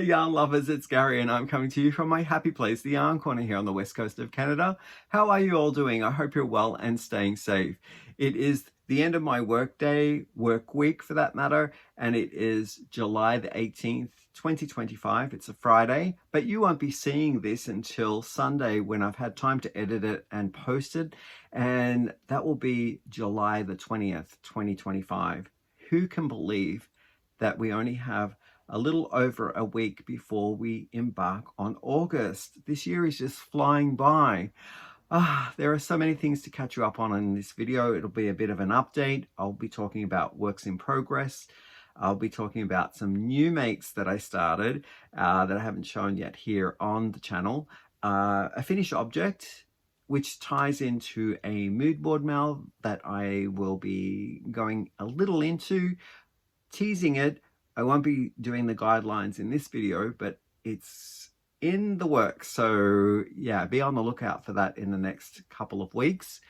Yarn lovers, it's Gary and I'm coming to you from my happy place, the Yarn Corner here on the west coast of Canada. How are you all doing? I hope you're well and staying safe. It is the end of my work week for that matter, and it is July the 18th, 2025. It's a Friday, but you won't be seeing this until Sunday when I've had time to edit it and post it, and that will be July the 20th, 2025. Who can believe that we only have a little over a week before we embark on August? This year is just flying by. There are so many things to catch you up on in this video. It'll be a bit of an update. I'll be talking about works in progress. I'll be talking about some new makes that I started that I haven't shown yet here on the channel. A finished object, which ties into a mood board mail that I will be going a little into, teasing it. I won't be doing the guidelines in this video, but it's in the works. So yeah, be on the lookout for that in the next couple of weeks.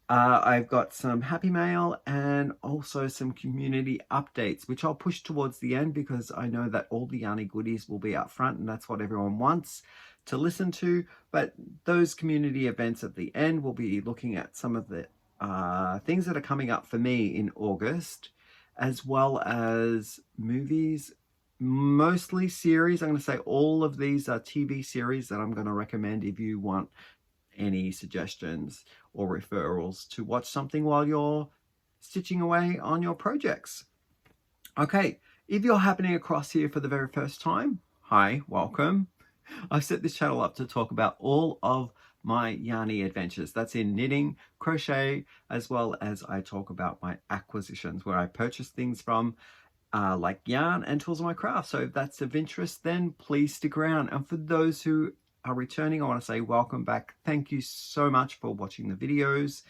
I've got some happy mail and also some community updates, which I'll push towards the end because I know that all the yarny goodies will be up front and that's what everyone wants to listen to. But those community events at the end, will be looking at some of the things that are coming up for me in August, as well as movies, mostly series. I'm going to say all of these are TV series that I'm going to recommend if you want any suggestions or referrals to watch something while you're stitching away on your projects. Okay, if you're happening across here for the very first time, hi, welcome. I've set this channel up to talk about all of my yarny adventures. That's in knitting, crochet, as well as I talk about my acquisitions, where I purchase things from like yarn and tools of my craft. So if that's of interest, then please stick around. And for those who are returning, I want to say welcome back. Thank you so much for watching the videos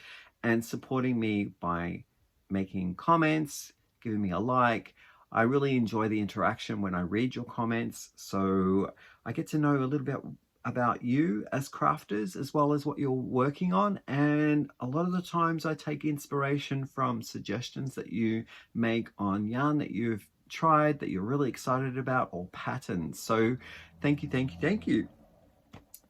and supporting me by making comments, giving me a like. I really enjoy the interaction when I read your comments, so I get to know a little bit about you as crafters, as well as what you're working on. And a lot of the times I take inspiration from suggestions that you make on yarn that you've tried, that you're really excited about, or patterns. So thank you, thank you, thank you.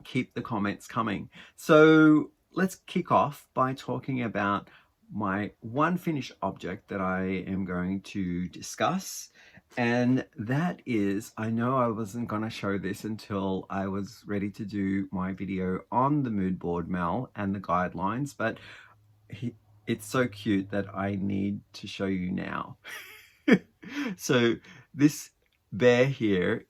Keep the comments coming. So let's kick off by talking about my one finished object that I am going to discuss. And that is, I know I wasn't going to show this until I was ready to do my video on the mood board mail and the guidelines, but it's so cute that I need to show you now. So this bear here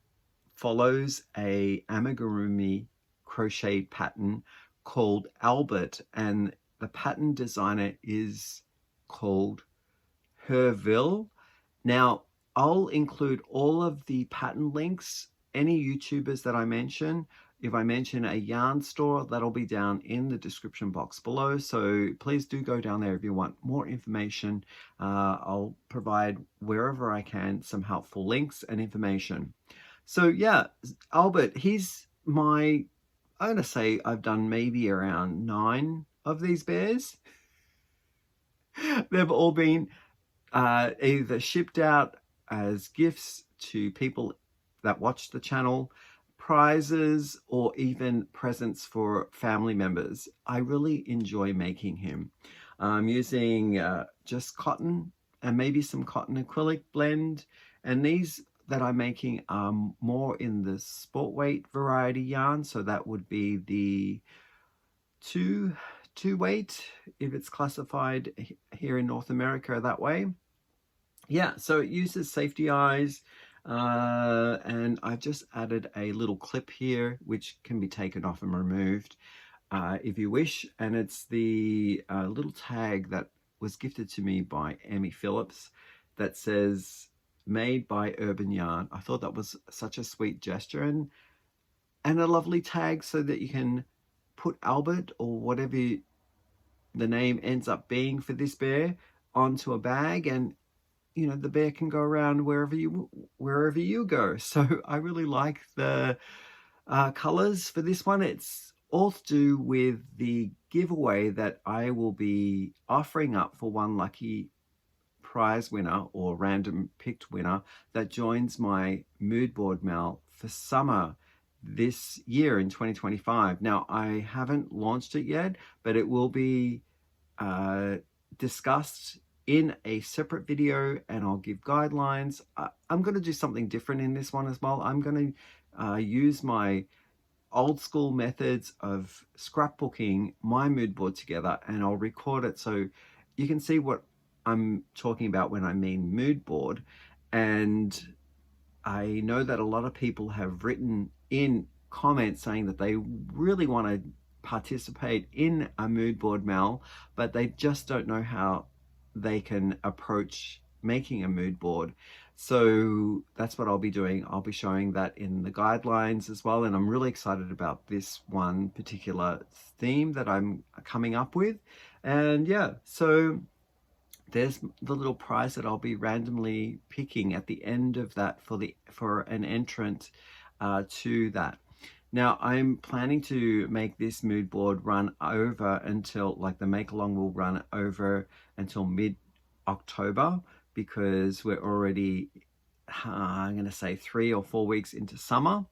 follows a amigurumi crochet pattern called Albert, and the pattern designer is called Herr Wolle. Now, I'll include all of the pattern links, any YouTubers that I mention. If I mention a yarn store, that'll be down in the description box below. So please do go down there if you want more information. I'll provide wherever I can some helpful links and information. So yeah, Albert, he's my, I'm gonna say I've done maybe around 9 of these bears. They've all been either shipped out as gifts to people that watch the channel, prizes, or even presents for family members. I really enjoy making him. I'm using just cotton and maybe some cotton acrylic blend, and these that I'm making are more in the sport weight variety yarn, so that would be the two weight if it's classified here in North America that way. Yeah, so it uses safety eyes, and I've just added a little clip here which can be taken off and removed if you wish, and it's the little tag that was gifted to me by Emmy Phillips that says made by Urban Yarn. I thought that was such a sweet gesture and a lovely tag, so that you can put Albert, or whatever the name ends up being for this bear, onto a bag, and you know, the bear can go around wherever you go. So I really like the colors for this one. It's all to do with the giveaway that I will be offering up for one lucky prize winner or random picked winner that joins my mood board mail for summer this year in 2025. Now, I haven't launched it yet, but it will be discussed in a separate video, and I'll give guidelines. I'm going to do something different in this one as well. I'm going to use my old school methods of scrapbooking my mood board together, and I'll record it so you can see what I'm talking about when I mean mood board. And I know that a lot of people have written in comments saying that they really want to participate in a mood board, Mel, but they just don't know how they can approach making a mood board. So that's what I'll be doing. I'll be showing that in the guidelines as well. And I'm really excited about this one particular theme that I'm coming up with. And yeah, so there's the little prize that I'll be randomly picking at the end of that for an entrant to that. Now, I'm planning to make this mood board run over until, like, the make along will run over until mid-October, because we're already, I'm going to say 3 or 4 weeks into summer.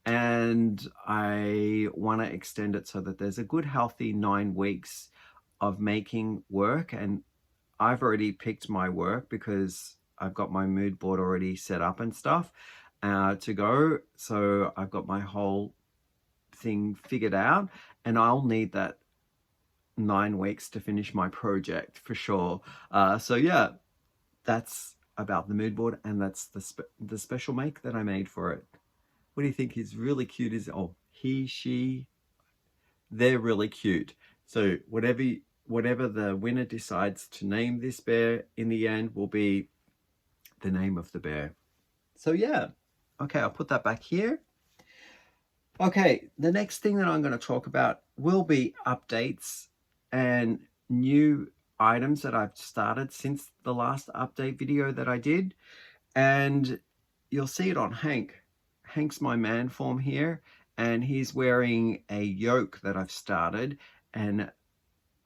And I want to extend it so that there's a good healthy 9 weeks of making work. And I've already picked my work because I've got my mood board already set up and stuff to go. So I've got my whole thing figured out, and I'll need that 9 weeks to finish my project for sure. So yeah, that's about the mood board, and that's the special make that I made for it. What do you think is really cute? Is oh, he, she, they're really cute. So whatever the winner decides to name this bear in the end will be the name of the bear. So yeah, okay, I'll put that back here. Okay, the next thing that I'm going to talk about will be updates and new items that I've started since the last update video that I did. And you'll see it on Hank. Hank's my man form here, and he's wearing a yoke that I've started. And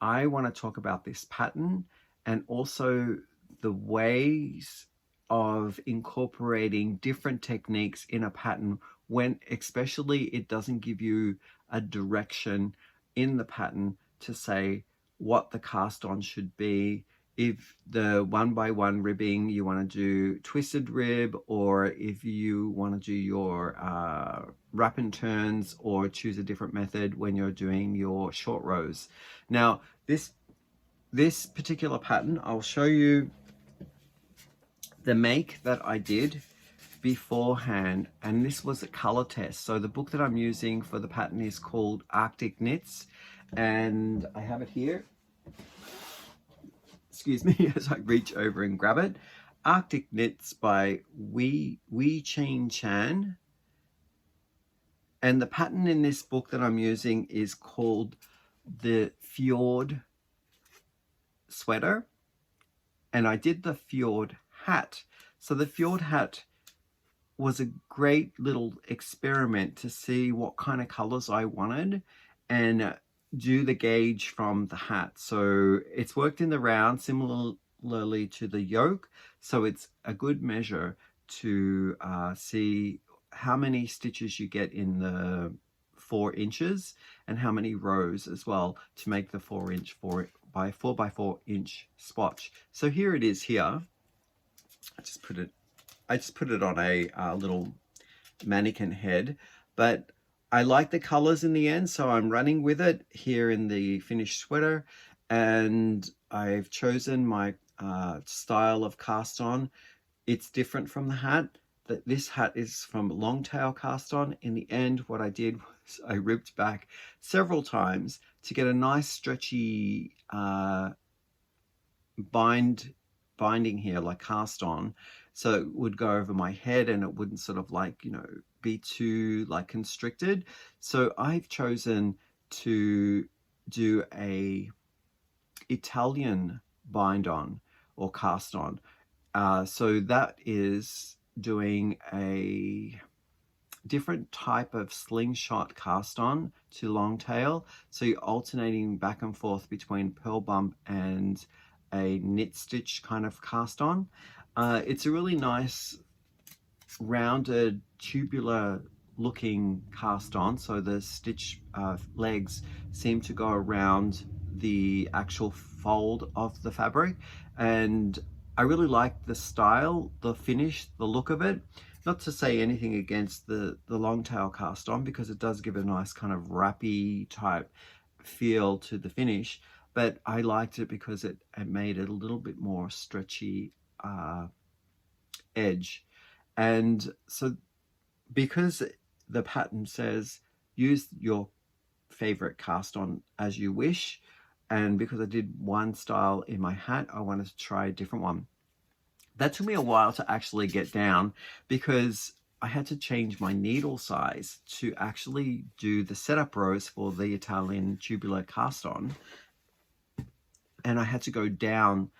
I want to talk about this pattern and also the ways of incorporating different techniques in a pattern when especially it doesn't give you a direction in the pattern to say what the cast on should be. If the 1x1 ribbing, you want to do twisted rib, or if you want to do your wrap and turns, or choose a different method when you're doing your short rows. Now, this particular pattern, I'll show you the make that I did beforehand, and this was a color test. So the book that I'm using for the pattern is called Arctic Knits, and I have it here. Excuse me as I reach over and grab it. Arctic Knits by Wee Chin Chan, and the pattern in this book that I'm using is called the Fjord sweater, and I did the Fjord hat. So the Fjord hat was a great little experiment to see what kind of colors I wanted and do the gauge from the hat. So it's worked in the round similarly to the yoke, so it's a good measure to see how many stitches you get in the 4 inches and how many rows as well to make the 4 by 4 inch swatch. So here it is here. I just put it on a little mannequin head, but I like the colors in the end, so I'm running with it here in the finished sweater. And I've chosen my style of cast on. It's different from the hat. This hat is from long tail cast on. In the end, what I did was I ripped back several times to get a nice stretchy binding here, like cast on, so it would go over my head and it wouldn't sort of like, you know, be too like constricted. So I've chosen to do a Italian bind on or cast on. So that is doing a different type of slingshot cast on to long tail. So you're alternating back and forth between pearl bump and a knit stitch kind of cast on. It's a really nice rounded tubular looking cast on, so the stitch legs seem to go around the actual fold of the fabric, and I really like the style, the finish, the look of it. Not to say anything against the long tail cast on, because it does give a nice kind of wrappy type feel to the finish, but I liked it because it made it a little bit more stretchy edge. And so because the pattern says use your favorite cast on as you wish, and because I did one style in my hat, I wanted to try a different one. That took me a while to actually get down, because I had to change my needle size to actually do the setup rows for the Italian tubular cast on, and I had to go down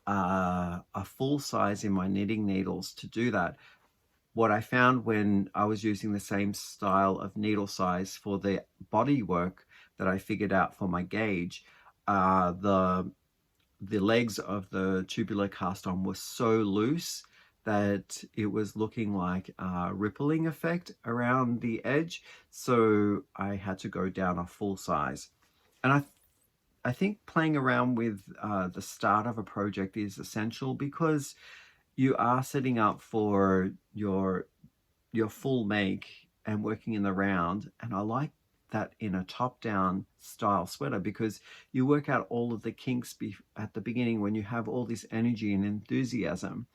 a full size in my knitting needles to do that. What I found when I was using the same style of needle size for the body work that I figured out for my gauge, the legs of the tubular cast on were so loose that it was looking like a rippling effect around the edge. So I had to go down a full size. And I think playing around with the start of a project is essential, because you are setting up for your full make and working in the round. And I like that in a top-down style sweater, because you work out all of the kinks at the beginning when you have all this energy and enthusiasm.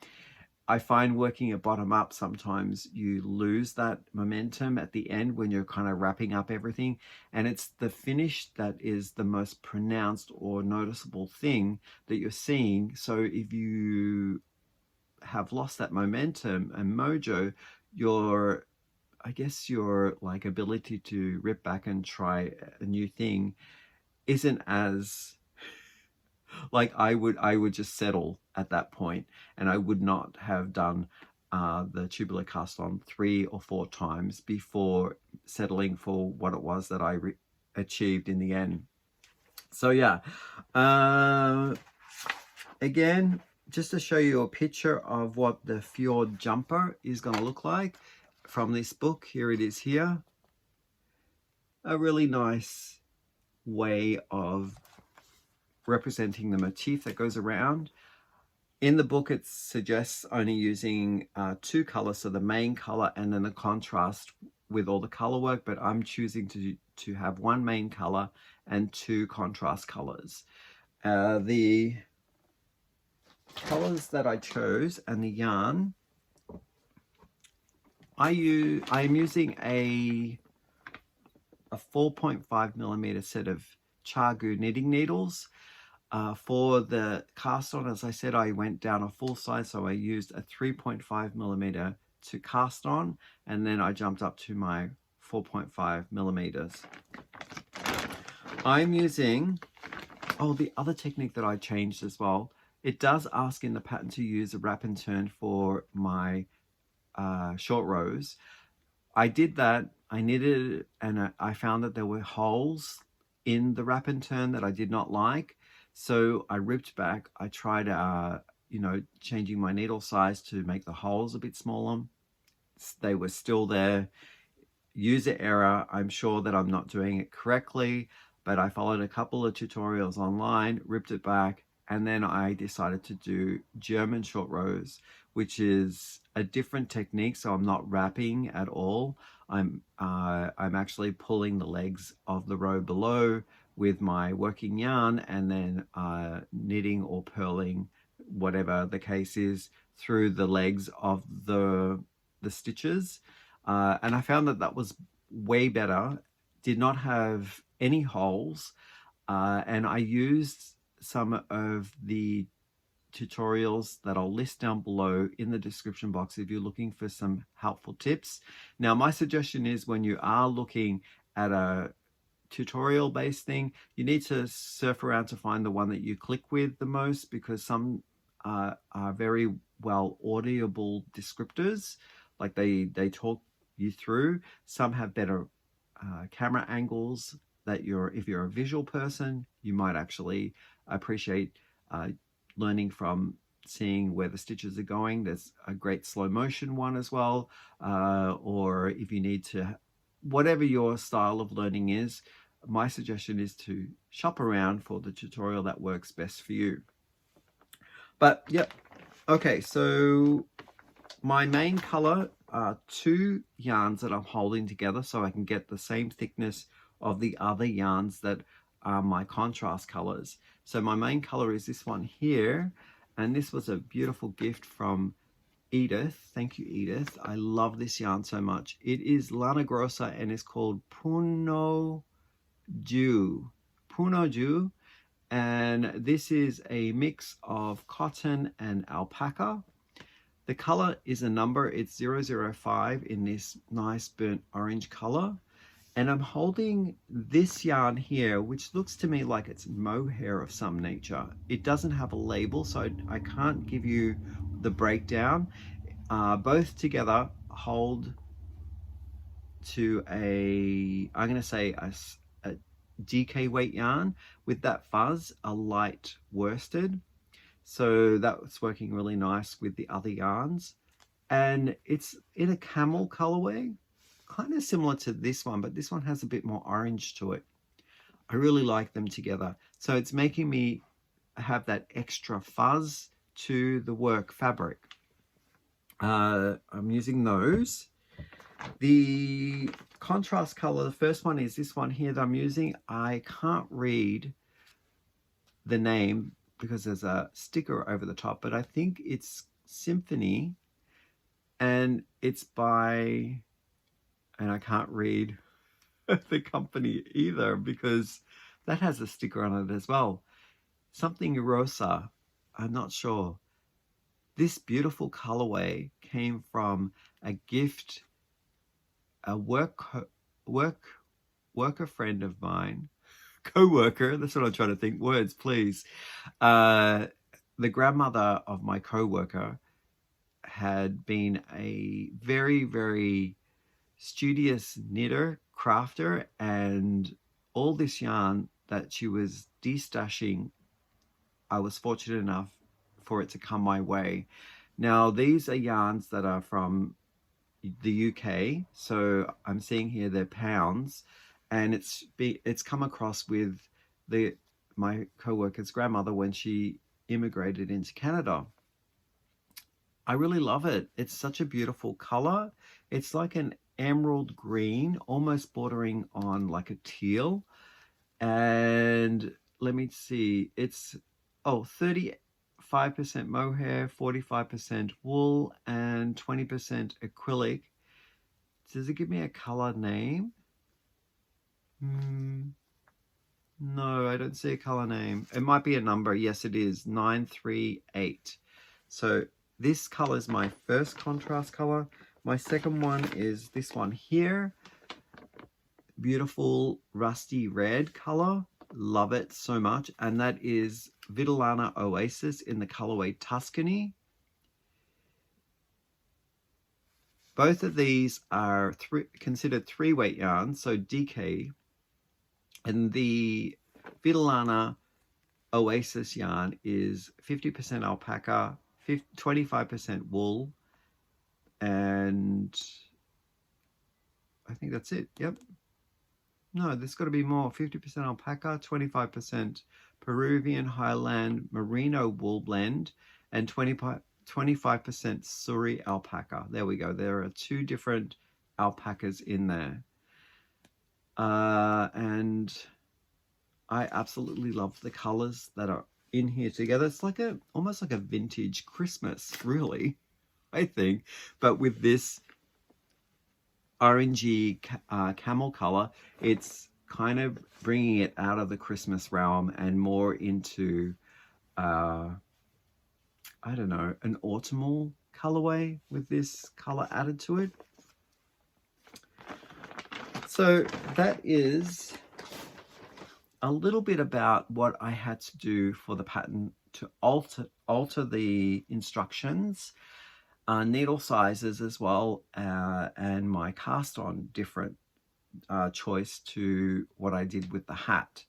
I find working a bottom up, sometimes you lose that momentum at the end when you're kind of wrapping up everything, and it's the finish that is the most pronounced or noticeable thing that you're seeing. So if you have lost that momentum and mojo, I guess your like ability to rip back and try a new thing isn't as like I would just settle at that point, and I would not have done the tubular cast on 3 or 4 times before settling for what it was that I achieved in the end. So yeah, again, just to show you a picture of what the Fjord jumper is going to look like from this book, here it is here. A really nice way of representing the motif that goes around. In the book, it suggests only using 2 colors, so the main color and then the contrast with all the color work, but I'm choosing to have 1 main color and 2 contrast colors. The colors that I chose and the yarn, I am using a 4.5 millimeter set of Chargu knitting needles. For the cast on, as I said, I went down a full size, so I used a 3.5 millimeter to cast on, and then I jumped up to my 4.5 millimeters. I'm using, the other technique that I changed as well, it does ask in the pattern to use a wrap and turn for my short rows. I did that, I knitted it, and I found that there were holes in the wrap and turn that I did not like. So I ripped back. I tried, changing my needle size to make the holes a bit smaller. They were still there. User error. I'm sure that I'm not doing it correctly, but I followed a couple of tutorials online, ripped it back, and then I decided to do German short rows, which is a different technique. So I'm not wrapping at all. I'm actually pulling the legs of the row below with my working yarn, and then knitting or purling, whatever the case is, through the legs of the stitches. And I found that was way better. Did not have any holes, and I used some of the tutorials that I'll list down below in the description box if you're looking for some helpful tips. Now, my suggestion is, when you are looking at a tutorial based thing, you need to surf around to find the one that you click with the most, because some are very well audible descriptors, like they talk you through. Some have better camera angles that if you're a visual person, you might actually appreciate learning from seeing where the stitches are going. There's a great slow motion one as well, or if you need to, whatever your style of learning is, my suggestion is to shop around for the tutorial that works best for you. But yep, okay, so my main color are 2 yarns that I'm holding together so I can get the same thickness of the other yarns that are my contrast colors. So my main color is this one here, and this was a beautiful gift from Edith. Thank you, Edith. I love this yarn so much. It is Lana Grossa and it's called Puno Ju. Puno Ju. And this is a mix of cotton and alpaca. The color is a number. It's 005 in this nice burnt orange color. And I'm holding this yarn here, which looks to me like it's mohair of some nature. It doesn't have a label, so I can't give you the breakdown. Both together hold to I'm going to say a DK weight yarn with that fuzz, a light worsted. So that's working really nice with the other yarns. And it's in a camel colorway, kind of similar to this one, but this one has a bit more orange to it. I really like them together. So it's making me have that extra fuzz to the work fabric. I'm using those. The contrast color, the first one is this one here that I'm using. I can't read the name because there's a sticker over the top, but I think it's Symphony, and it's by, and I can't read the company either because that has a sticker on it as well. Something Rosa, I'm not sure. This beautiful colorway came from a gift, a worker friend of mine, co-worker, that's what I'm trying to think, words please. The grandmother of my co-worker had been a very, very studious knitter, crafter, and all this yarn that she was destashing, I was fortunate enough for it to come my way. Now these are yarns that are from the UK, so I'm seeing here they're pounds, and it's come across with my co-worker's grandmother when she immigrated into Canada. I really love it. It's such a beautiful color. It's like an emerald green, almost bordering on like a teal. And let me see, it's 35% mohair, 45% wool, and 20% acrylic. Does it give me a color name? No, I don't see a color name. It might be a number. Yes, it is 938. So this color is my first contrast color. My second one is this one here. Beautiful rusty red color. Love it so much. And that is Vitellana Oasis in the colorway Tuscany. Both of these are considered 3-weight yarns, so DK. And the Vitellana Oasis yarn is 50% alpaca, 25% wool, and I think that's it. Yep. No, there's got to be more. 50% alpaca, 25% Peruvian Highland Merino wool blend, and 25% Suri alpaca. There we go. There are 2 different alpacas in there. And I absolutely love the colors that are in here together. It's like almost like a vintage Christmas, really, I think. But with this orangey camel color, it's kind of bringing it out of the Christmas realm and more into I don't know, an autumnal colorway with this color added to it. So that is a little bit about what I had to do for the pattern to alter the instructions, needle sizes as well, and my cast on different choice to what I did with the hat.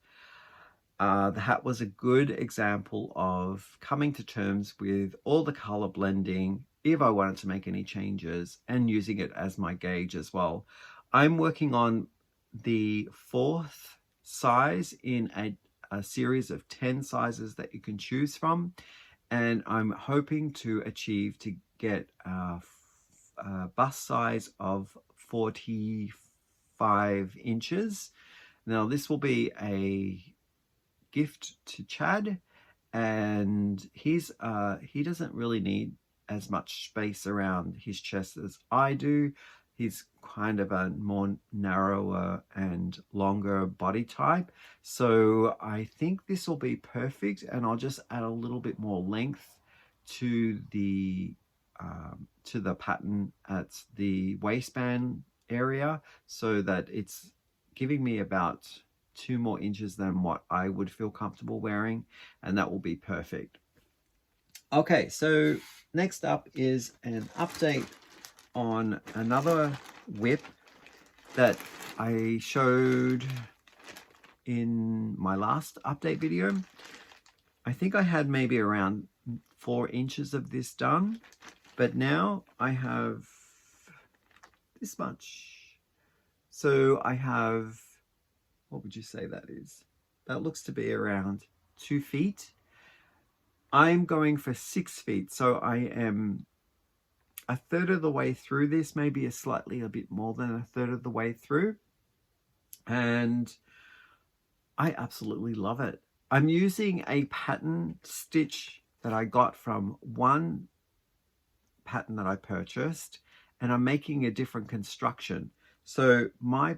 The hat was a good example of coming to terms with all the color blending if I wanted to make any changes, and using it as my gauge as well. I'm working on the 4th size in a series of 10 sizes that you can choose from, and I'm hoping to achieve to get a bust size of 45 inches. Now this will be a gift to Chad, and he doesn't really need as much space around his chest as I do. He's kind of a more narrower and longer body type, so I think this will be perfect, and I'll just add a little bit more length to the pattern at the waistband area, so that it's giving me about 2 more inches than what I would feel comfortable wearing, and that will be perfect. Okay, so next up is an update on another whip that I showed in my last update video. I think I had maybe around 4 inches of this done, but now I have this much. So I have, what would you say that is? That looks to be around 2 feet. I'm going for 6 feet, so I am a third of the way through this, maybe a bit more than a third of the way through, and I absolutely love it. I'm using a pattern stitch that I got from one pattern that I purchased, and I'm making a different construction. So my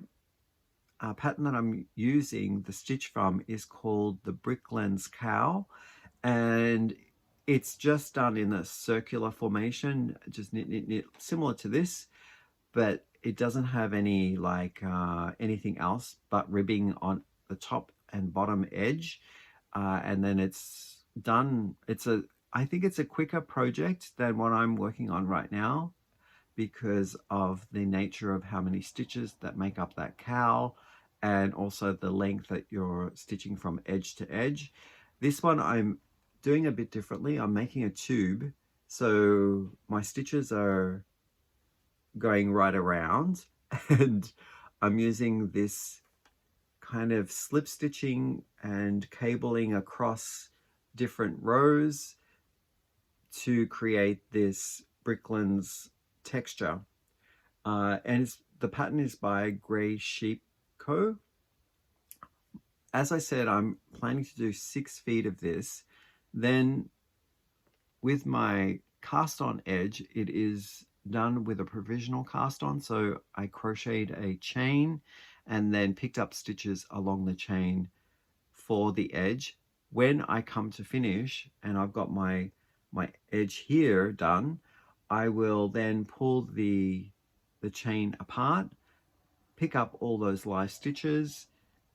pattern that I'm using the stitch from is called the Bricklands Cowl, and it's just done in a circular formation, just knit, knit, knit, similar to this, but it doesn't have any like anything else but ribbing on the top and bottom edge, and then it's done. I think it's a quicker project than what I'm working on right now, because of the nature of how many stitches that make up that cowl, and also the length that you're stitching from edge to edge. This one I'm doing a bit differently. I'm making a tube, so my stitches are going right around, and I'm using this kind of slip stitching and cabling across different rows to create this Bricklands texture. And the pattern is by Grey Sheep Co. As I said, I'm planning to do 6 feet of this. Then with my cast on edge, it is done with a provisional cast on. So I crocheted a chain and then picked up stitches along the chain for the edge. When I come to finish and I've got my edge here done, I will then pull the chain apart, pick up all those live stitches,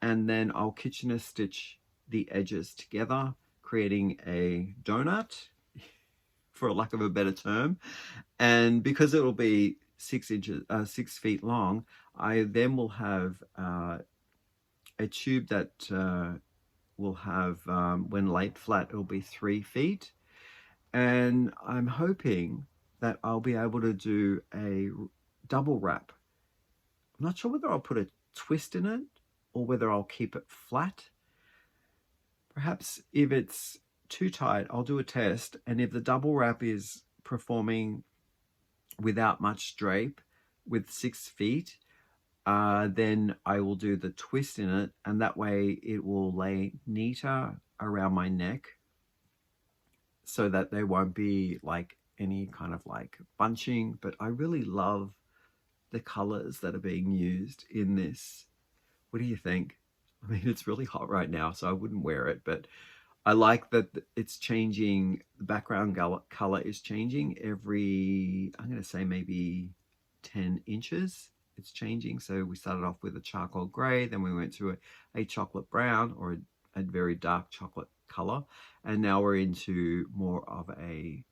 and then I'll Kitchener stitch the edges together, creating a donut, for lack of a better term. And because it will be 6 feet long, I then will have a tube that will have, when laid flat, it'll be 3 feet. And I'm hoping that I'll be able to do a double wrap. I'm not sure whether I'll put a twist in it or whether I'll keep it flat. Perhaps if it's too tight, I'll do a test, and if the double wrap is performing without much drape with 6 feet, then I will do the twist in it, and that way it will lay neater around my neck, so that there won't be like any kind of like bunching. But I really love the colors that are being used in this. What do you think? I mean, it's really hot right now, so I wouldn't wear it, but I like that it's changing. The background color is changing every, I'm going to say maybe 10 inches. It's changing. So we started off with a charcoal gray, then we went to a chocolate brown, or a very dark chocolate color, and now we're into more of a,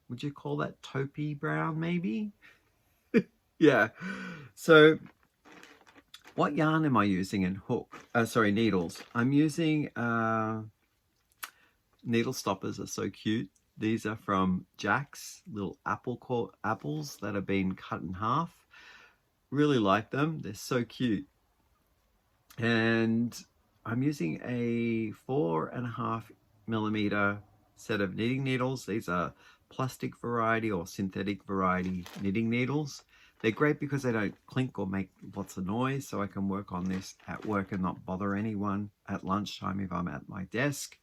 would you call that taupey brown maybe? Yeah. So What yarn am I using in hook? Sorry, needles. I'm using needle stoppers are so cute. These are from Jack's, little apples that have been cut in half. Really like them. They're so cute. And I'm using a 4.5mm set of knitting needles. These are plastic variety or synthetic variety knitting needles. They're great because they don't clink or make lots of noise, so I can work on this at work and not bother anyone at lunchtime if I'm at my desk.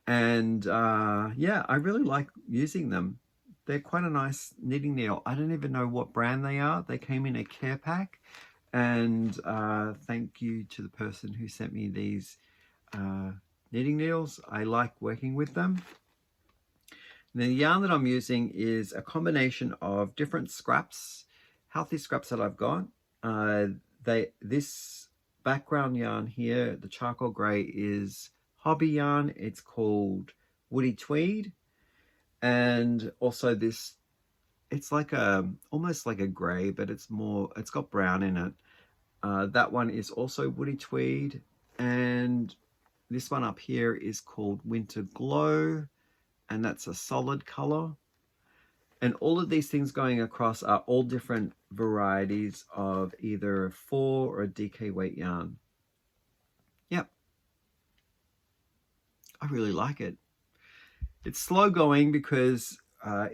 And yeah, I really like using them. They're quite a nice knitting needle. I don't even know what brand they are. They came in a care pack. And thank you to the person who sent me these knitting needles. I like working with them. And the yarn that I'm using is a combination of different scraps, healthy scraps that I've got. This background yarn here, the charcoal grey, is hobby yarn. It's called Woody Tweed. And also this, it's like almost like a grey, but it's got brown in it. That one is also Woody Tweed. And this one up here is called Winter Glow, and that's a solid color. And all of these things going across are all different varieties of either a 4 or a DK weight yarn. Yep. I really like it. It's slow going because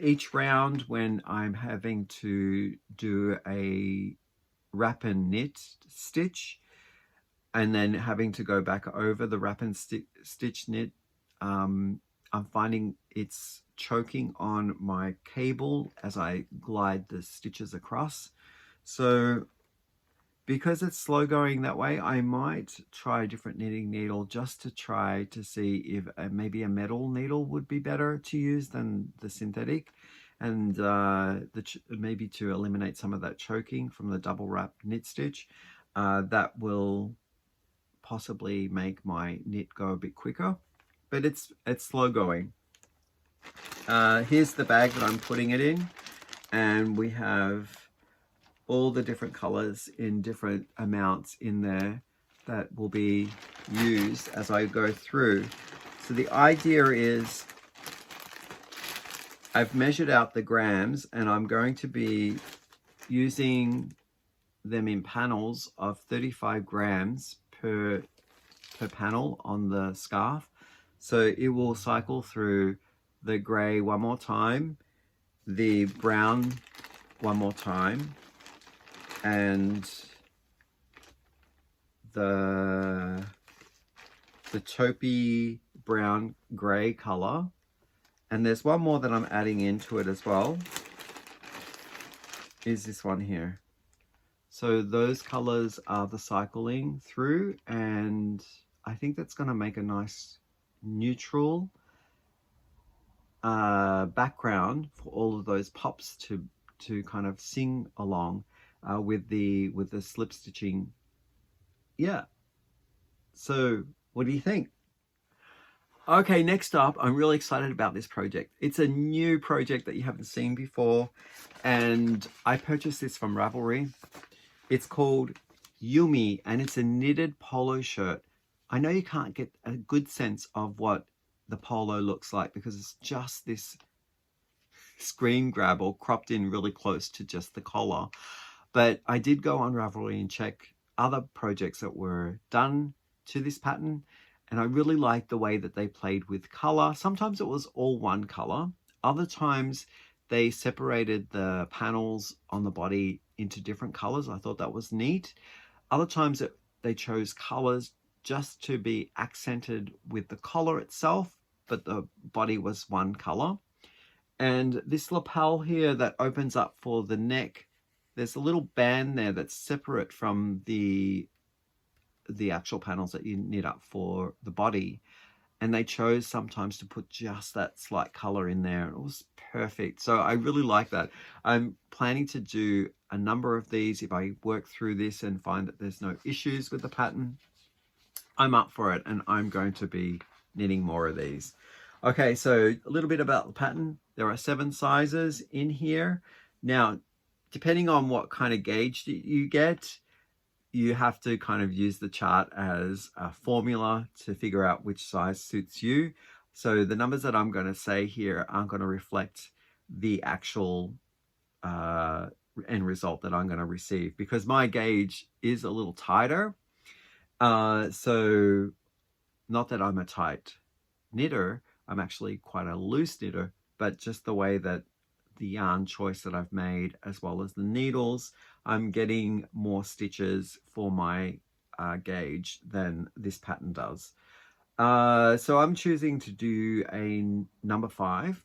each round when I'm having to do a wrap and knit stitch and then having to go back over the wrap and stitch knit, I'm finding it's choking on my cable as I glide the stitches across. So because it's slow going that way, I might try a different knitting needle just to try to see if maybe a metal needle would be better to use than the synthetic, and maybe to eliminate some of that choking from the double wrap knit stitch. That will possibly make my knit go a bit quicker, but it's slow going. Here's the bag that I'm putting it in, and we have all the different colors in different amounts in there that will be used as I go through. So the idea is I've measured out the grams, and I'm going to be using them in panels of 35 grams per panel on the scarf. So it will cycle through the gray one more time, the brown one more time, and the taupey brown gray color. And there's one more that I'm adding into it as well, is this one here. So those colors are the cycling through, and I think that's going to make a nice neutral background for all of those pops to kind of sing along with the slip stitching. Yeah. So what do you think? Okay, next up, I'm really excited about this project. It's a new project that you haven't seen before, and I purchased this from Ravelry. It's called Yumi, and it's a knitted polo shirt. I know you can't get a good sense of what the polo looks like because it's just this screen grab or cropped in really close to just the collar. But I did go on Ravelry and check other projects that were done to this pattern, and I really liked the way that they played with color. Sometimes it was all one color. Other times they separated the panels on the body into different colors. I thought that was neat. Other times they chose colors just to be accented with the collar itself, but the body was one color. And this lapel here that opens up for the neck, there's a little band there that's separate from the actual panels that you knit up for the body, and they chose sometimes to put just that slight color in there. It was perfect. So I really like that. I'm planning to do a number of these. If I work through this and find that there's no issues with the pattern, I'm up for it, and I'm going to be knitting more of these. Okay, so a little bit about the pattern. There are 7 sizes in here. Now, depending on what kind of gauge that you get, you have to kind of use the chart as a formula to figure out which size suits you. So the numbers that I'm going to say here aren't going to reflect the actual end result that I'm going to receive, because my gauge is a little tighter. So not that I'm a tight knitter, I'm actually quite a loose knitter, but just the way that the yarn choice that I've made, as well as the needles, I'm getting more stitches for my gauge than this pattern does. So I'm choosing to do a number 5.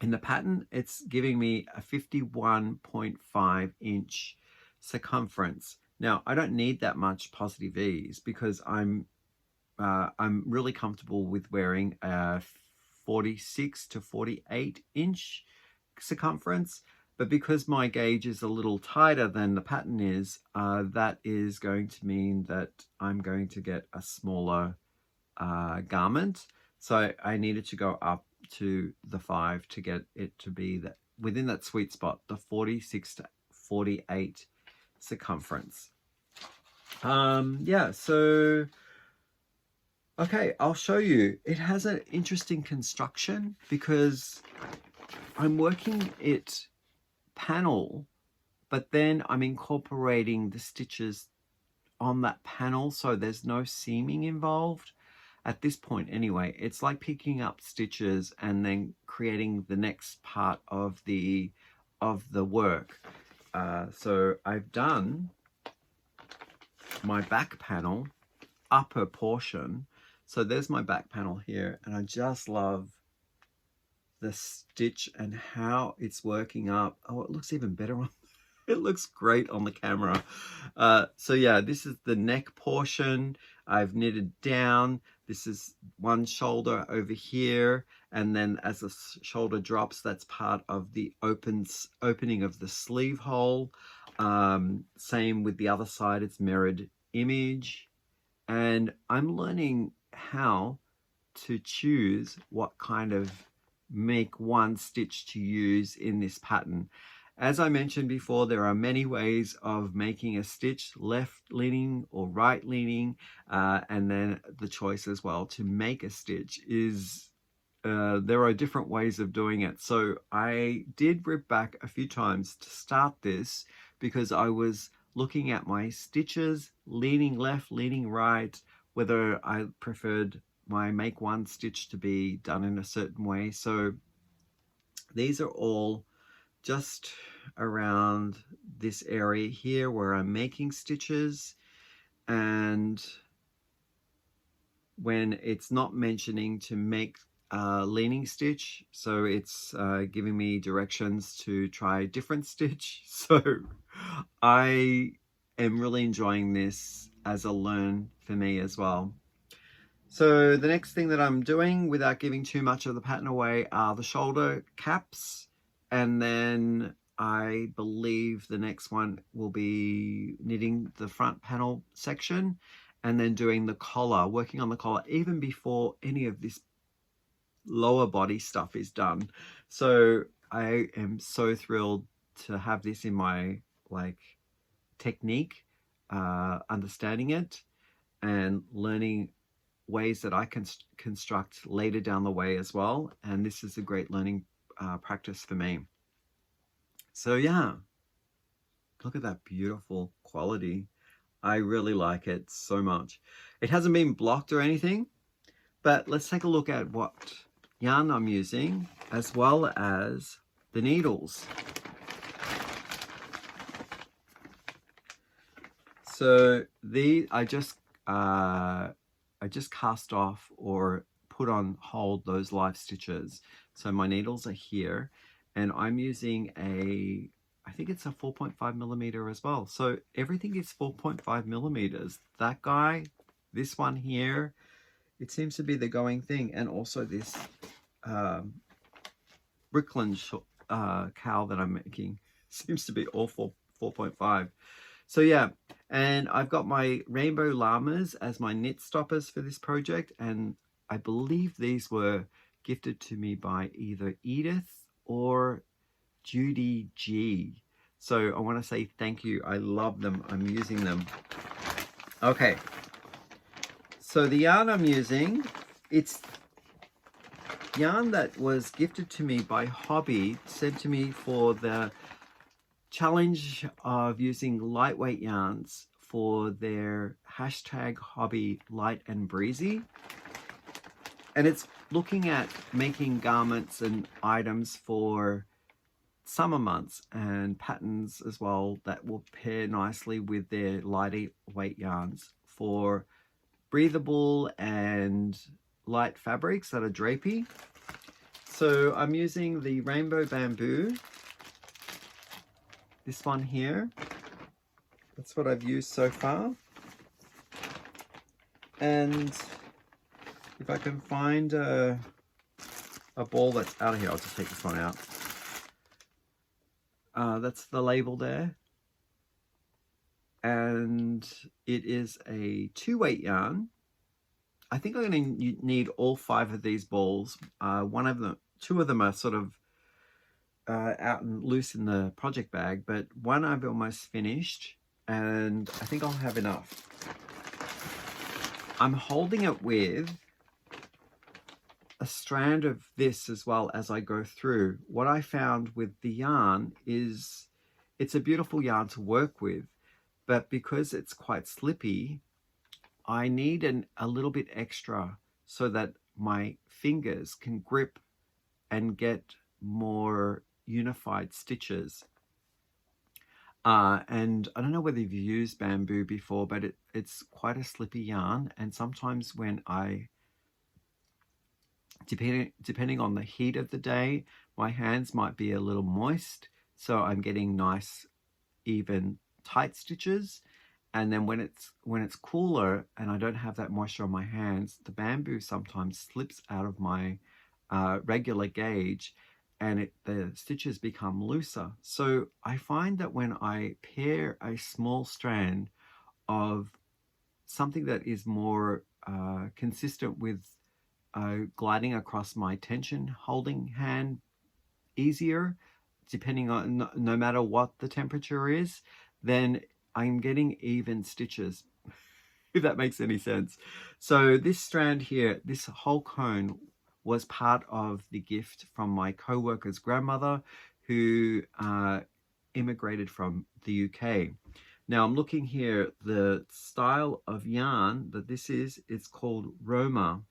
In the pattern, it's giving me a 51.5 inch circumference. Now, I don't need that much positive ease because I'm really comfortable with wearing a 46 to 48 inch circumference, but because my gauge is a little tighter than the pattern is, that is going to mean that I'm going to get a smaller garment. So I needed to go up to the 5 to get it to be that within that sweet spot, the 46 to 48 circumference. Yeah, so okay, I'll show you. It has an interesting construction because I'm working it panel, but then I'm incorporating the stitches on that panel, so there's no seaming involved at this point anyway. It's like picking up stitches and then creating the next part of the work. So I've done my back panel, upper portion. So there's my back panel here, and I just love the stitch and how it's working up. Oh, it looks even better on it looks great on the camera. So yeah, this is the neck portion. I've knitted down. This is one shoulder over here, and then as the shoulder drops, that's part of the opening of the sleeve hole. Same with the other side, it's mirrored image. And I'm learning how to choose what kind of make one stitch to use in this pattern. As I mentioned before, there are many ways of making a stitch, left leaning or right leaning, and then the choice as well to make a stitch is there are different ways of doing it. So I did rip back a few times to start this because I was looking at my stitches, leaning left, leaning right, whether I preferred my make one stitch to be done in a certain way. So these are all just around this area here where I'm making stitches, and when it's not mentioning to make a leaning stitch, so it's giving me directions to try a different stitch. So I am really enjoying this as a learn for me as well. So the next thing that I'm doing, without giving too much of the pattern away, are the shoulder caps, and then I believe the next one will be knitting the front panel section and then doing the collar, working on the collar even before any of this lower body stuff is done. So I am so thrilled to have this in my technique, understanding it and learning ways that I can construct later down the way as well. And this is a great learning practice for me. So yeah, look at that beautiful quality. I really like it so much. It hasn't been blocked or anything, but let's take a look at what yarn I'm using as well as the needles. So I just cast off or put on hold those live stitches. So my needles are here, and I'm using I think it's a 4.5 millimeter as well. So everything is 4.5 millimeters. That guy, this one here, it seems to be the going thing. And also this Bricklands cowl that I'm making seems to be all 4.5. So yeah, and I've got my rainbow llamas as my knit stoppers for this project, and I believe these were gifted to me by either Edith or Judy G. So I want to say thank you. I love them. I'm using them. Okay. So the yarn I'm using, it's yarn that was gifted to me by Hobby, sent to me for the challenge of using lightweight yarns for their hashtag Hobby Light and Breezy. And it's looking at making garments and items for summer months and patterns as well that will pair nicely with their lightweight yarns for breathable and light fabrics that are drapey. So I'm using the rainbow bamboo, this one here. That's what I've used so far. And if I can find a ball that's out of here, I'll just take this one out. That's the label there. And it is a 2-weight yarn. I think I'm going to need all 5 of these balls. 2 of them are sort of out and loose in the project bag, but one I've almost finished, and I think I'll have enough. I'm holding it with a strand of this as well as I go through. What I found with the yarn is it's a beautiful yarn to work with, but because it's quite slippy, I need a little bit extra so that my fingers can grip and get more unified stitches. And I don't know whether you've used bamboo before, but it's quite a slippy yarn, and sometimes when depending on the heat of the day, my hands might be a little moist, so I'm getting nice even tight stitches. And then when it's cooler and I don't have that moisture on my hands, the bamboo sometimes slips out of my regular gauge, and the stitches become looser. So I find that when I pair a small strand of something that is more consistent with gliding across my tension holding hand easier, depending on no matter what the temperature is, then I'm getting even stitches, if that makes any sense. So this strand here, this whole cone, was part of the gift from my co-worker's grandmother, who immigrated from the UK. Now I'm looking here, the style of yarn that this is, it's called Roma,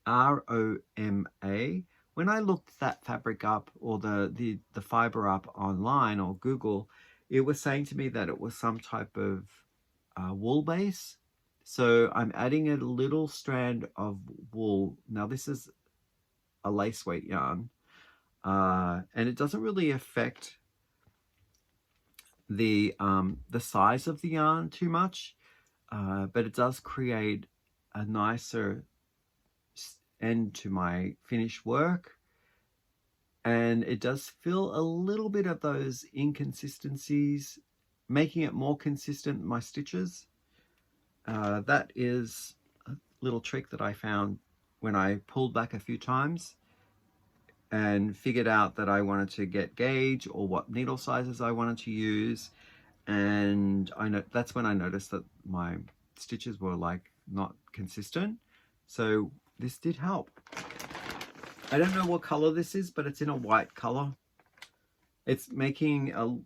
R-O-M-A. When I looked that fabric up, or the fiber up online or Google, it was saying to me that it was some type of wool base. So I'm adding a little strand of wool. Now this is a lace weight yarn, and it doesn't really affect the size of the yarn too much, but it does create a nicer end to my finished work, and it does fill a little bit of those inconsistencies, making it more consistent, my stitches. That is a little trick that I found when I pulled back a few times and figured out that I wanted to get gauge or what needle sizes I wanted to use, and that's when I noticed that my stitches were like not consistent. So this did help. I don't know what color this is, but it's in a white color. It's making a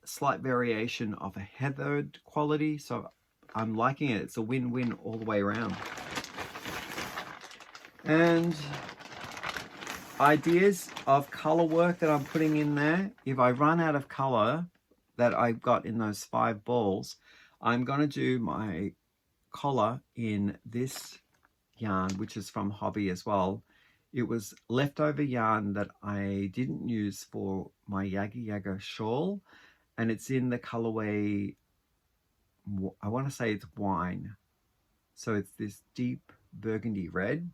slight variation of a heathered quality, so I'm liking it. It's a win-win all the way around. And ideas of color work that I'm putting in there. If I run out of color that I've got in those 5 balls, I'm going to do my collar in this yarn, which is from Hobby as well. It was leftover yarn that I didn't use for my Yaga Yaga shawl, and it's in the colorway, I want to say it's wine. So it's this deep burgundy red,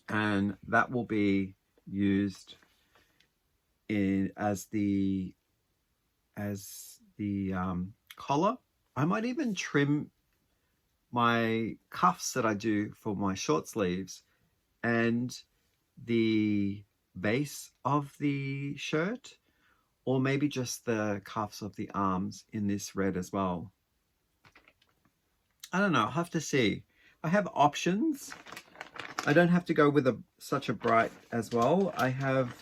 and that will be used as the collar. I might even trim my cuffs that I do for my short sleeves and the base of the shirt or maybe just the cuffs of the arms in this red as well. I don't know, I'll have to see. I have options. I don't have to go with such a bright as well. I have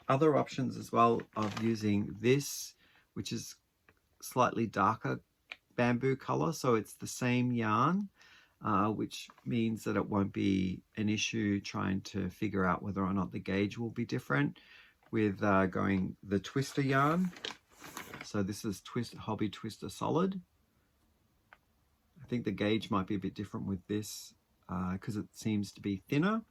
other options as well of using this, which is slightly darker bamboo color, so it's the same yarn, which means that it won't be an issue trying to figure out whether or not the gauge will be different with going the twister yarn. So this is Hobby Twister Solid. I think the gauge might be a bit different with this because it seems to be thinner.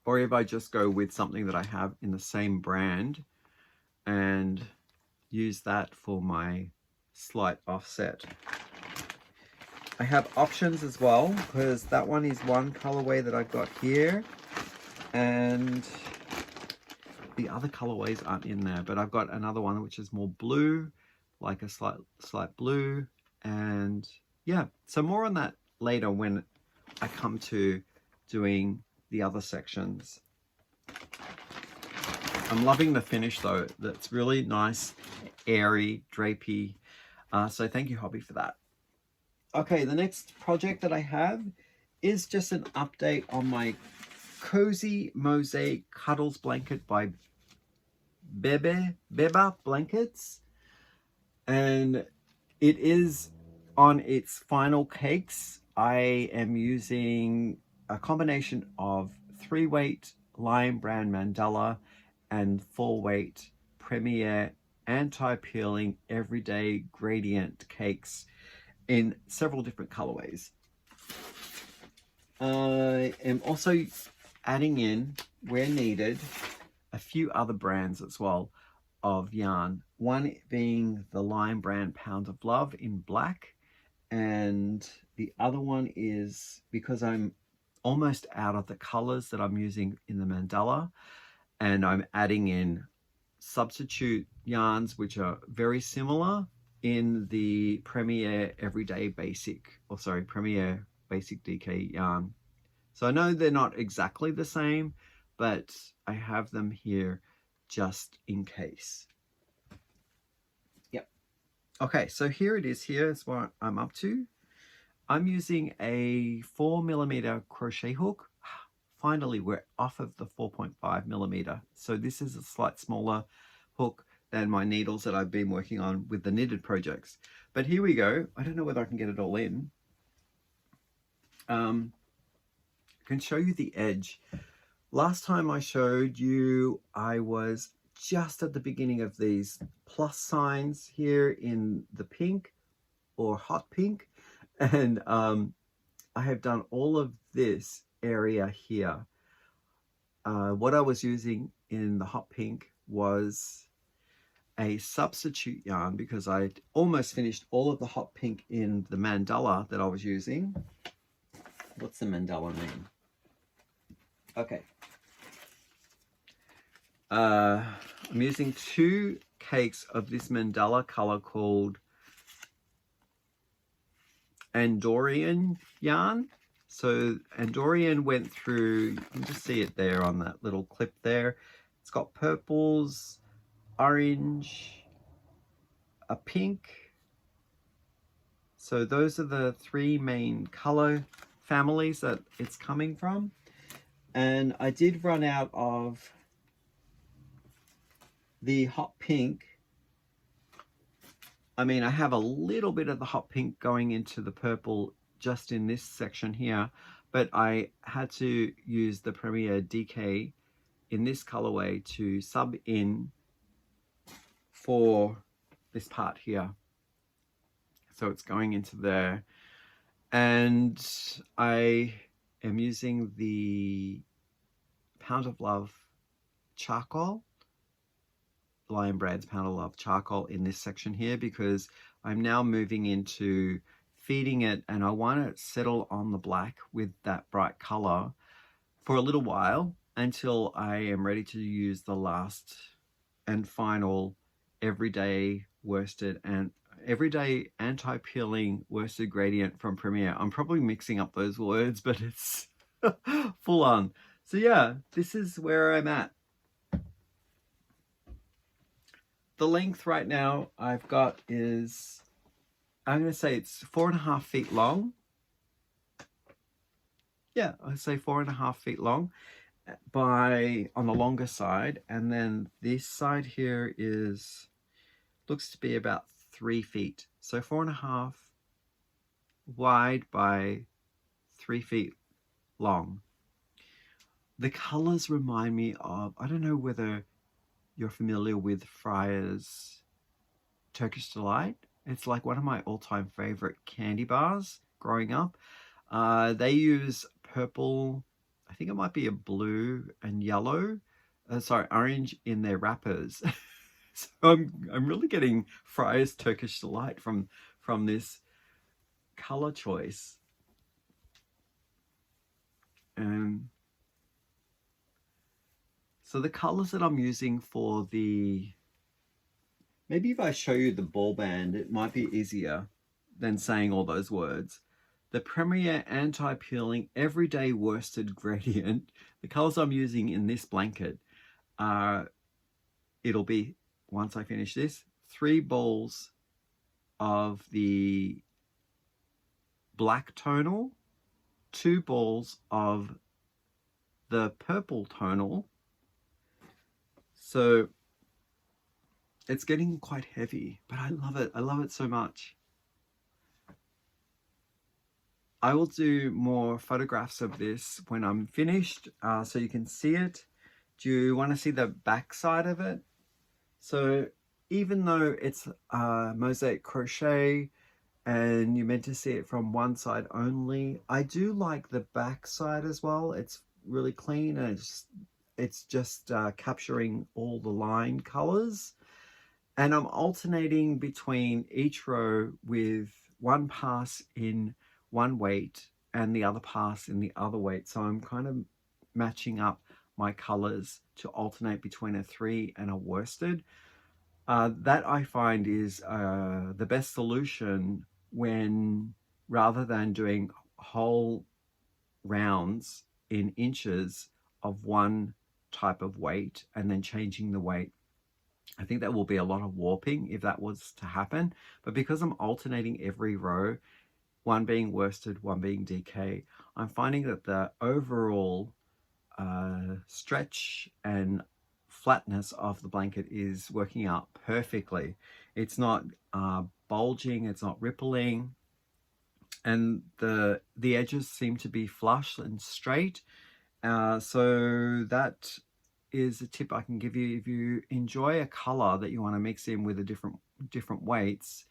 Or if I just go with something that I have in the same brand and use that for my slight offset. I have options as well, because that one is one colorway that I've got here, and the other colorways aren't in there, but I've got another one which is more blue, like a slight blue. And yeah, so more on that later when I come to doing the other sections. I'm loving the finish though. That's really nice, airy, drapey. So thank you, Hobby, for that. Okay, the next project that I have is just an update on my cozy Mosaic Cuddles blanket by BebaBlankets. And it is on its final cakes. I am using a combination of 3-weight Lion Brand Mandala and 4-weight Premier anti-peeling everyday gradient cakes in several different colorways. I am also adding in, where needed, a few other brands as well of yarn. One being the Lion Brand Pound of Love in black, and the other one is, because I'm almost out of the colors that I'm using in the mandala, and I'm adding in substitute yarns which are very similar in the Premier Everyday Basic, or sorry, Premier Basic DK yarn. So I know they're not exactly the same, but I have them here just in case. Yep. Okay, so here it is. Here's what I'm up to. I'm using a 4mm crochet hook. Finally, we're off of the 4.5mm. So this is a slight smaller hook than my needles that I've been working on with the knitted projects. But here we go. I don't know whether I can get it all in. I can show you the edge. Last time I showed you, I was just at the beginning of these plus signs here in the pink or hot pink. And I have done all of this area here. What I was using in the hot pink was a substitute yarn, because I almost finished all of the hot pink in the mandala that I was using. What's the mandala mean? Okay. I'm using 2 cakes of this mandala color called Andorian yarn. So Andorian went through, you can just see it there on that little clip there. It's got purples, orange, a pink. So those are the 3 main color families that it's coming from. And I did run out of the hot pink. I mean, I have a little bit of the hot pink going into the purple just in this section here, but I had to use the Premier DK in this colorway to sub in for this part here. So it's going into there. And I am using the Pound of Love charcoal, Lion Brand's Pound of Love charcoal in this section here, because I'm now moving into feeding it, and I want to settle on the black with that bright color for a little while until I am ready to use the last and final everyday worsted and everyday anti-peeling worsted gradient from Premier. I'm probably mixing up those words, but it's full on. So yeah, this is where I'm at. the length right now I've got is, I'm going to say it's 4.5 feet long. Yeah, I'd say 4.5 feet long on the longer side. And then this side here looks to be about 3 feet. So 4.5 wide by 3 feet long. The colors remind me of, I don't know whether you're familiar with Friar's Turkish Delight. It's like one of my all-time favorite candy bars growing up. They use purple, I think it might be a blue and yellow, orange in their wrappers. So I'm really getting Friar's Turkish Delight from this color choice. So the colors that I'm using for maybe if I show you the ball band, it might be easier than saying all those words. The Premier Anti-Peeling Everyday Worsted Gradient. The colors I'm using in this blanket are, it'll be, once I finish this, 3 balls of the black tonal, 2 balls of the purple tonal. So it's getting quite heavy, but I love it. I love it so much. I will do more photographs of this when I'm finished, so you can see it. Do you want to see the back side of it? So even though it's mosaic crochet and you're meant to see it from one side only, I do like the back side as well. It's really clean and it's just capturing all the line colors. And I'm alternating between each row with one pass in one weight and the other pass in the other weight. So I'm kind of matching up my colors to alternate between a 3 and a worsted. That I find is the best solution when, rather than doing whole rounds in inches of one type of weight and then changing the weight. I think that will be a lot of warping if that was to happen. But because I'm alternating every row, one being worsted, one being DK, I'm finding that the overall stretch and flatness of the blanket is working out perfectly. It's not bulging, it's not rippling, and the edges seem to be flush and straight. So that is a tip I can give you if you enjoy a color that you want to mix in with a different weights.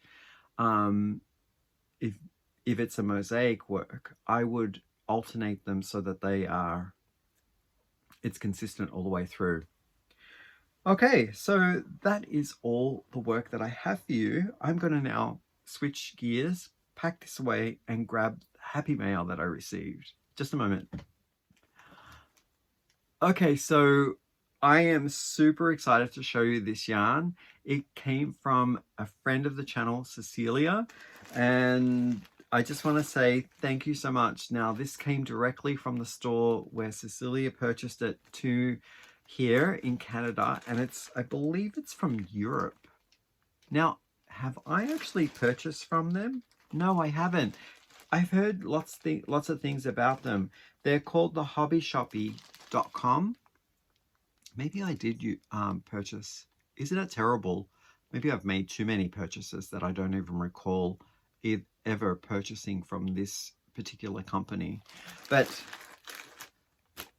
If it's a mosaic work, I would alternate them so that it's consistent all the way through. Okay, so that is all the work that I have for you. I'm going to now switch gears, pack this away, and grab the happy mail that I received. Just a moment. Okay, so I am super excited to show you this yarn. It came from a friend of the channel, Cecilia, and I just want to say thank you so much. Now, this came directly from the store where Cecilia purchased it to here in Canada, and I believe it's from Europe. Now, have I actually purchased from them? No, I haven't. I've heard lots of things about them. They're called the hobbyshoppy.com. Maybe I did purchase. Isn't it terrible? Maybe I've made too many purchases that I don't even recall ever purchasing from this particular company. But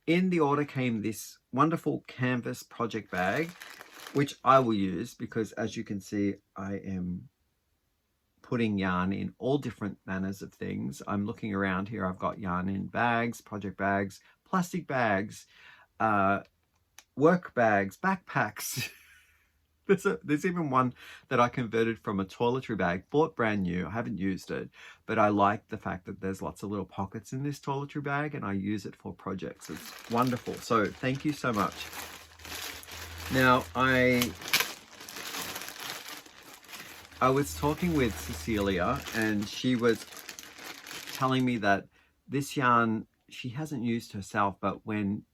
in the order came this wonderful canvas project bag, which I will use because, as you can see, I am putting yarn in all different manners of things. I'm looking around here. I've got yarn in bags, project bags, plastic bags, work bags, backpacks. There's even one that I converted from a toiletry bag, bought brand new. I haven't used it, but I like the fact that there's lots of little pockets in this toiletry bag and I use it for projects. It's wonderful. So thank you so much. Now, I was talking with Cecilia and she was telling me that this yarn she hasn't used herself, but when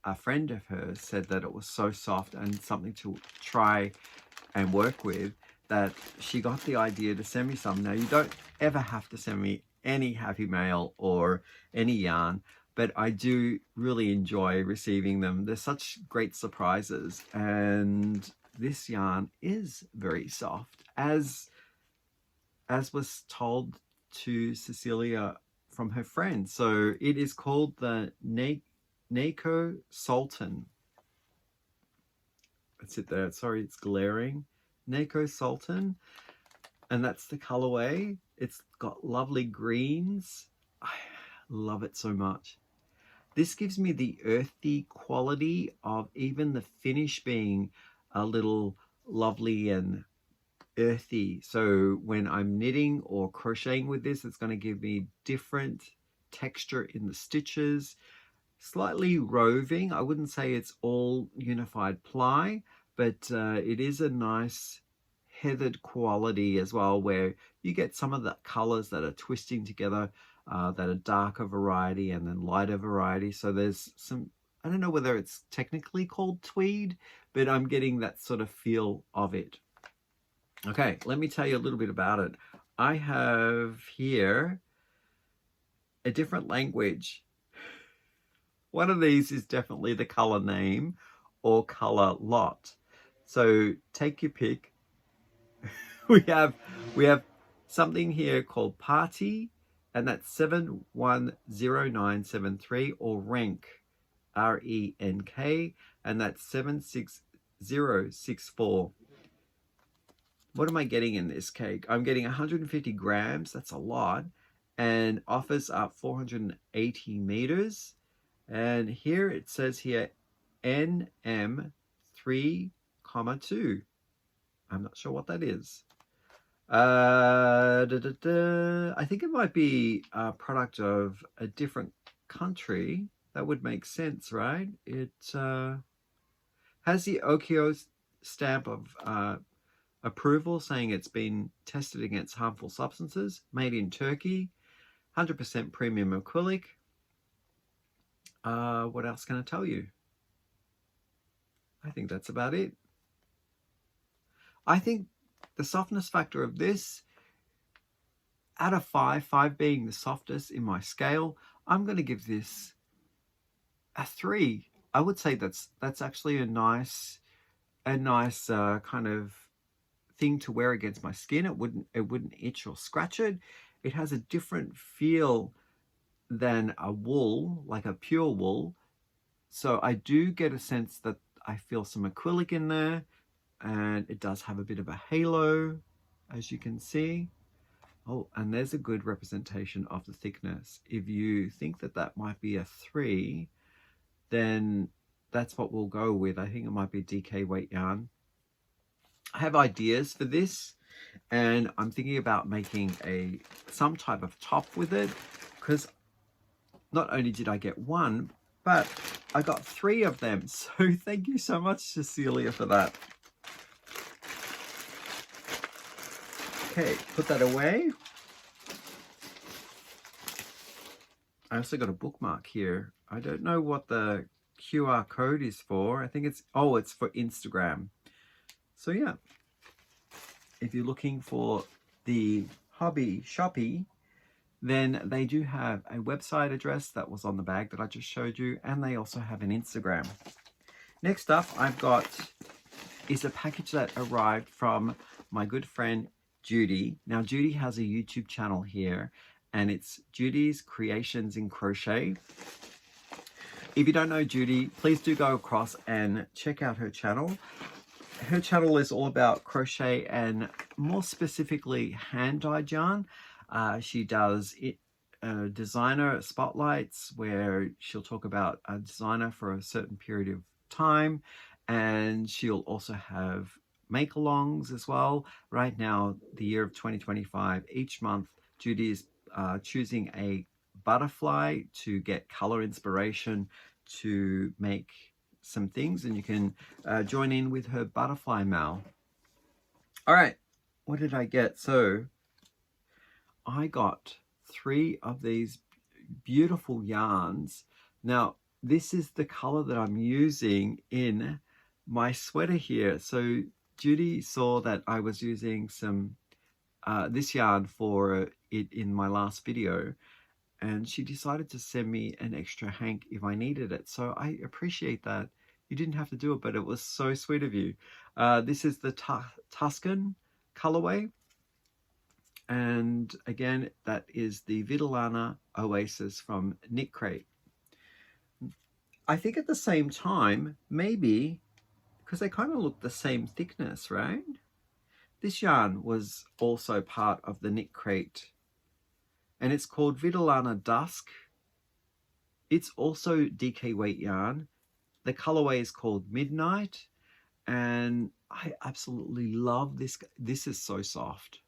a friend of hers said that it was so soft and something to try and work with that she got the idea to send me some. Now, you don't ever have to send me any happy mail or any yarn, but I do really enjoy receiving them. They're such great surprises, and this yarn is very soft, as was told to Cecilia from her friend. So it is called the Nako Sultan. That's it there. Sorry, it's glaring. Nako Sultan. And that's the colorway. It's got lovely greens. I love it so much. This gives me the earthy quality of even the finish being a little lovely and earthy. So when I'm knitting or crocheting with this, it's going to give me different texture in the stitches. Slightly roving. I wouldn't say it's all unified ply, but it is a nice heathered quality as well, where you get some of the colors that are twisting together, that are darker variety and then lighter variety. So there's some, I don't know whether it's technically called tweed, but I'm getting that sort of feel of it. Okay, let me tell you a little bit about it. I have here a different language. One of these is definitely the color name or color lot. So take your pick. we have something here called party, and that's 710973, or rank, RENK, and that's 76064. What am I getting in this cake? I'm getting 150 grams. That's a lot. And offers up 480 meters. And here it says here NM3,2. I'm not sure what that is. I think it might be a product of a different country. That would make sense, right? It has the Okio stamp of approval, saying it's been tested against harmful substances, made in Turkey, 100% premium acrylic. What else can I tell you? I think that's about it. I think the softness factor of this, out of 5, 5 being the softest in my scale, I'm going to give this a 3. I would say that's actually a nice kind of thing to wear against my skin. It wouldn't itch or scratch it. It has a different feel than a wool, like a pure wool. So I do get a sense that I feel some acrylic in there, and it does have a bit of a halo, as you can see. Oh, and there's a good representation of the thickness. If you think that that might be a 3, then that's what we'll go with. I think it might be DK weight yarn. I have ideas for this, and I'm thinking about making some type of top with it, because not only did I get 1, but I got 3 of them. So thank you so much, Cecilia, for that. Okay, put that away. I also got a bookmark here. I don't know what the QR code is for. I think it's for Instagram. So yeah, if you're looking for the Hobby Shoppy, then they do have a website address that was on the bag that I just showed you, and they also have an Instagram. Next up, I've got is a package that arrived from my good friend Judy. Now, Judy has a YouTube channel here, and it's Judy's Creations in Crochet. If you don't know Judy, please do go across and check out her channel. Her channel is all about crochet and more specifically hand-dyed yarn. She does designer spotlights where she'll talk about a designer for a certain period of time, and she'll also have make-alongs as well. Right now, the year of 2025, each month Judy is choosing a butterfly to get color inspiration to make some things, and you can join in with her butterfly mail. All right, what did I get? So I got 3 of these beautiful yarns. Now, this is the color that I'm using in my sweater here. So Judy saw that I was using some this yarn for it in my last video, and she decided to send me an extra hank if I needed it. So I appreciate that. You didn't have to do it, but it was so sweet of you. This is the Tuscan colorway. And again, that is the Vitalana Oasis from Greyt. I think at the same time, maybe, because they kind of look the same thickness, right? This yarn was also part of the Greyt, and it's called Vitalana Dusk. It's also DK weight yarn. The colorway is called Midnight, and I absolutely love this. This is so soft.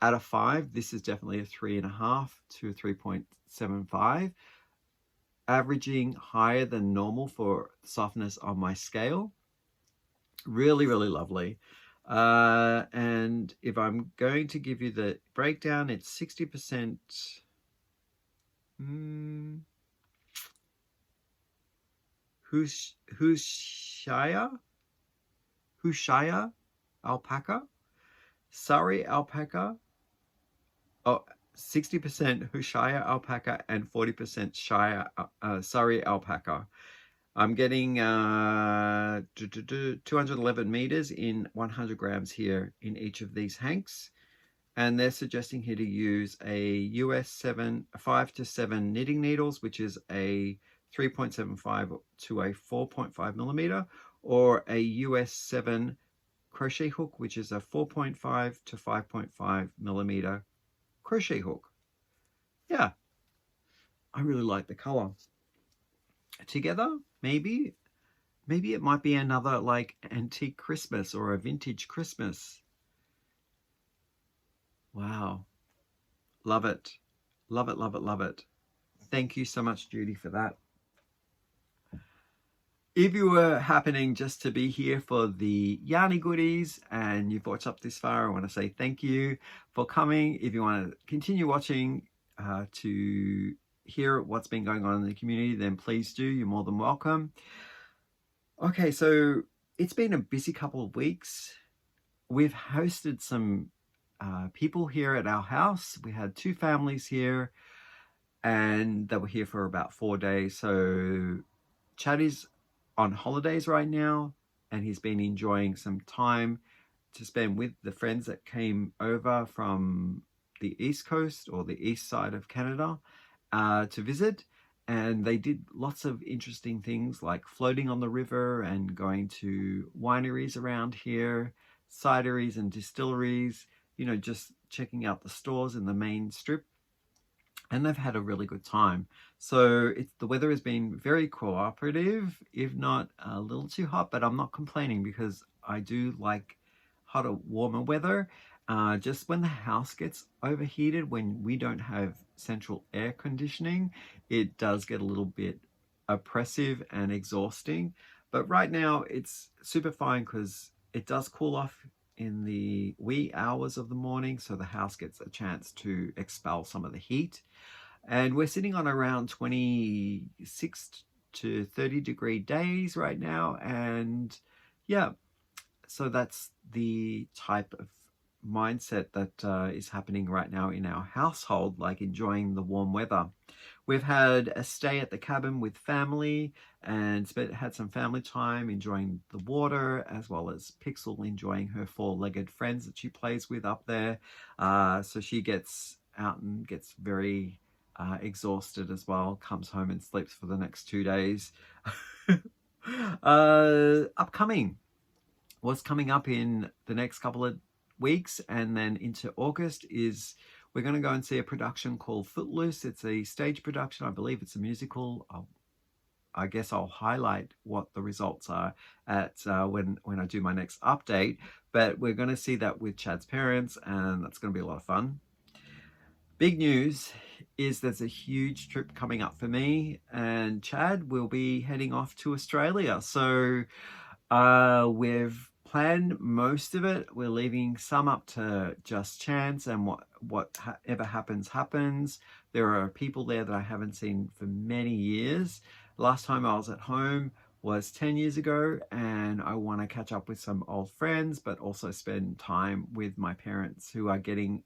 Out of 5, this is definitely a 3.5 to a 3.75, averaging higher than normal for softness on my scale. Really, really lovely. And if I'm going to give you the breakdown, it's 60% Hushaya alpaca, Sari alpaca, 60% Hushaya alpaca, and 40% Sari alpaca. I'm getting 211 meters in 100 grams here in each of these hanks. And they're suggesting here to use a US 5 to 7 knitting needles, which is a 3.75 to a 4.5 millimeter, or a US 7 crochet hook, which is a 4.5 to 5.5 millimeter crochet hook. Yeah, I really like the color. Together, maybe it might be another like antique Christmas or a vintage Christmas. Wow. Love it. Love it, love it, love it. Thank you so much, Judy, for that. If you were happening just to be here for the Yarny goodies and you've watched up this far, I want to say thank you for coming. If you want to continue watching to hear what's been going on in the community, then please do. You're more than welcome. Okay, so it's been a busy couple of weeks. We've hosted some people here at our house. We had 2 families here, and they were here for about 4 days. So Chad is on holidays right now, and he's been enjoying some time to spend with the friends that came over from the East Coast or the east side of Canada to visit. And they did lots of interesting things like floating on the river and going to wineries around here, cideries and distilleries, you know, just checking out the stores in the main strip. And they've had a really good time. So the weather has been very cooperative, if not a little too hot, but I'm not complaining because I do like hotter, warmer weather. Just when the house gets overheated, when we don't have central air conditioning, it does get a little bit oppressive and exhausting. But right now it's super fine because it does cool off in the wee hours of the morning, so the house gets a chance to expel some of the heat. And we're sitting on around 26 to 30 degree days right now. And yeah, so that's the type of mindset that is happening right now in our household, like enjoying the warm weather. We've had a stay at the cabin with family and had some family time enjoying the water, as well as Pixel enjoying her 4-legged friends that she plays with up there. So she gets out and gets very exhausted as well, comes home and sleeps for the next 2 days. Upcoming, what's coming up in the next couple of weeks and then into August is we're going to go and see a production called Footloose. It's a stage production. I believe it's a musical. I guess I'll highlight what the results are at when I do my next update. But we're going to see that with Chad's parents, and that's going to be a lot of fun. Big news is there's a huge trip coming up for me, and Chad will be heading off to Australia. So we've planned most of it. We're leaving some up to just chance, and whatever happens, happens. There are people there that I haven't seen for many years. Last time I was at home, was 10 years ago, and I want to catch up with some old friends, but also spend time with my parents who are getting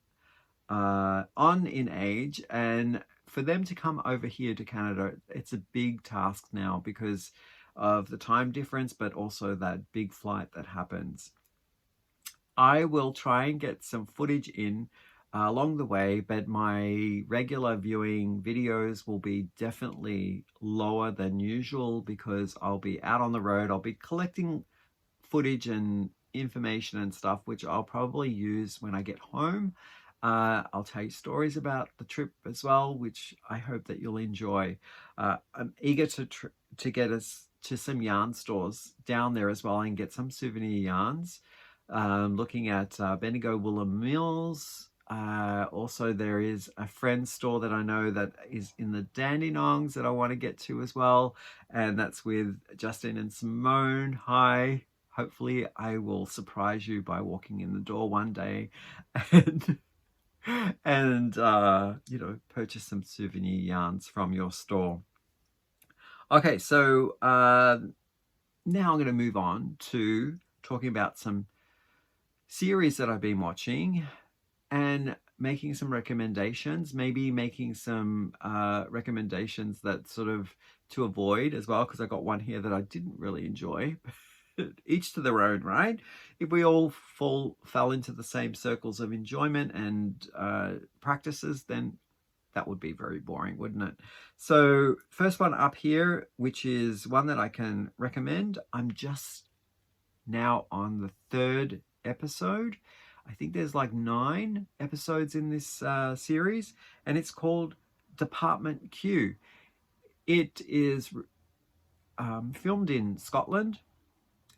on in age. And for them to come over here to Canada, it's a big task now because of the time difference, but also that big flight that happens. I will try and get some footage in along the way, but my regular viewing videos will be definitely lower than usual because I'll be out on the road. I'll be collecting footage and information and stuff, which I'll probably use when I get home. I'll tell you stories about the trip as well, which I hope that you'll enjoy. I'm eager to get us to some yarn stores down there as well and get some souvenir yarns. Looking at Bendigo Woolen Mills. Also, there is a friend's store that I know that is in the Dandenongs that I want to get to as well. And that's with Justin and Simone. Hi. Hopefully I will surprise you by walking in the door one day and you know, purchase some souvenir yarns from your store. Okay, so now I'm going to move on to talking about some series that I've been watching and making some recommendations, maybe making some recommendations that sort of to avoid as well, because I got one here that I didn't really enjoy. Each to their own, right? If we all fell into the same circles of enjoyment and practices, then that would be very boring, wouldn't it? So first one up here, which is one that I can recommend. I'm just now on the 3rd episode. I think there's like 9 episodes in this series, and it's called Department Q. It is filmed in Scotland.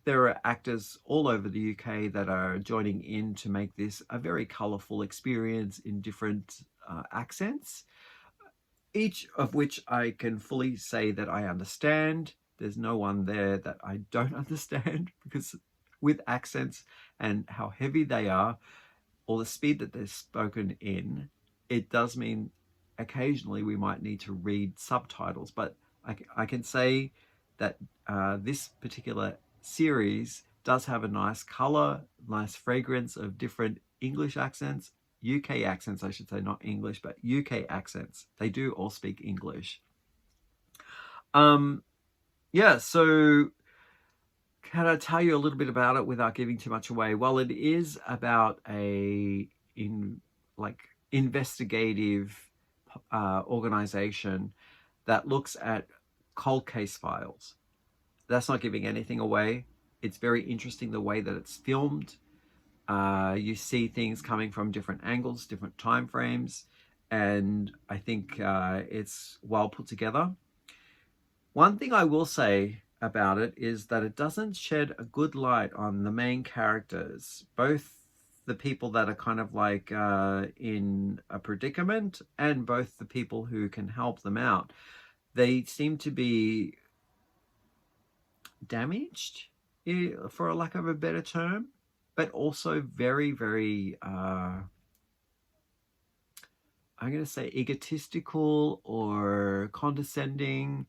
There are actors all over the UK that are joining in to make this a very colourful experience in different accents, each of which I can fully say that I understand. There's no one there that I don't understand, because with accents and how heavy they are, or the speed that they're spoken in, it does mean occasionally we might need to read subtitles. But I can say that this particular series does have a nice color, nice fragrance of different English accents, UK accents, I should say, not English, but UK accents. They do all speak English. Yeah, so can I tell you a little bit about it without giving too much away? Well, it is about a investigative organization that looks at cold case files. That's not giving anything away. It's very interesting the way that it's filmed. You see things coming from different angles, different time frames, and I think it's well put together. One thing I will say about it is that it doesn't shed a good light on the main characters, both the people that are kind of like in a predicament and both the people who can help them out. They seem to be damaged, for a lack of a better term, but also very, very, I'm going to say egotistical or condescending.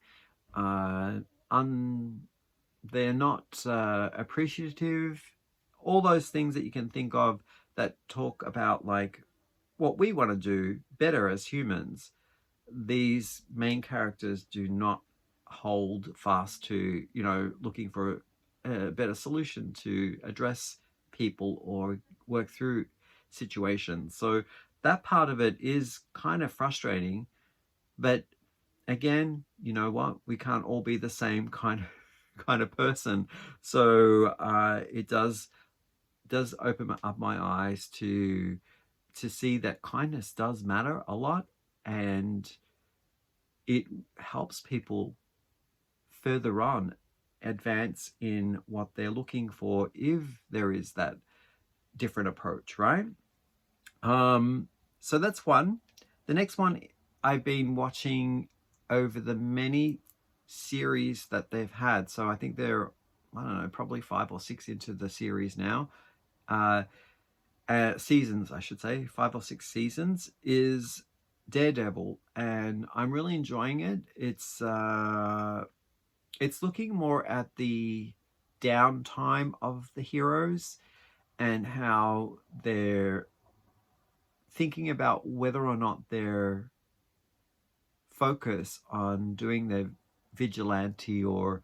They're not appreciative. All those things that you can think of that talk about like what we want to do better as humans. These main characters do not hold fast to, you know, looking for a better solution to address people or work through situations. So that part of it is kind of frustrating, but again, you know what? We can't all be the same kind of person. So it does open up my eyes to see that kindness does matter a lot, and it helps people further on advance in what they're looking for if there is that different approach, right? So that's one. The next one I've been watching over the many series that they've had. So I think they're, I don't know, probably 5 or 6 into the series now. Seasons, I should say, 5 or 6 seasons, is Daredevil, and I'm really enjoying it. It's it's looking more at the downtime of the heroes and how they're thinking about whether or not their focus on doing their vigilante or